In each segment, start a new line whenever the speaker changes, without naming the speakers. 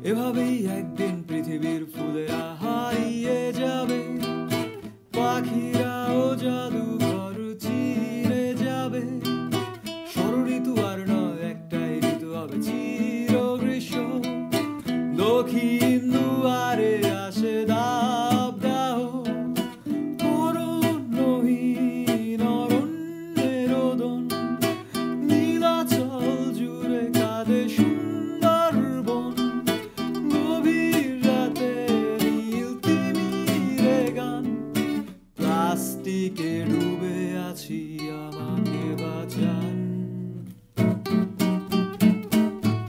এভাবেই একদিন পৃথিবীর ফুলেরা হারিয়ে যাবে, পাখিরাও জাদুঘর চিরে যাবে। ষড়ঋতু আর নয়, একটাই ঋতু হবে চির গ্রীষ্ম। দক্ষিণ দুয়ারে আসে দাবদাহ, অরণ্যহীন অরণ্যের রোদন। নীলাচল জুড়ে কাঁদে সুন্দরবন, গভীর রাতে নীল তিমিরে গান। প্লাস্টিকে ডুবে আছি, আমাকে বাঁচান।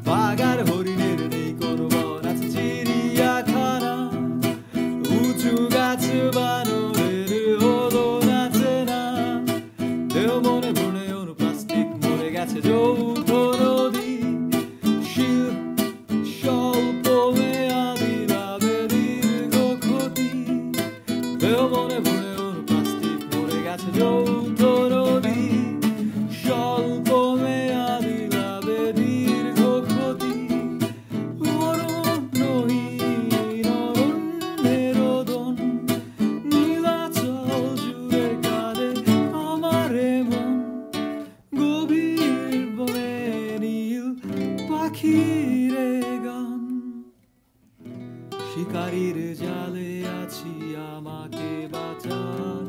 বাঘার হরিণের নেই কোনো বন, আছে চিড়িয়াখানা। উঁচু গাছ বানরের হলো নাচে না। দেহ মনে ভ্রূণে অনু প্লাস্টিক মরে গেছে যৌথ নদী। স্বল্প মেয়াদি লাভে দীর্ঘ ক্ষতি। দেহ মনে ভ্রূণে অনু প্লাস্টিক মরে গেছে যৌথ নদী। স্বল্প মেয়াদি লাভে দীর্ঘ ক্ষতি। অরণ্যহীন অরণ্যের রোদন, নীলাচল জুড়ে কাঁদে আমার মন। গভীর বনে নীল পাখিরে গান। শিকারীর জালে আছি, আমাকে বাঁচান।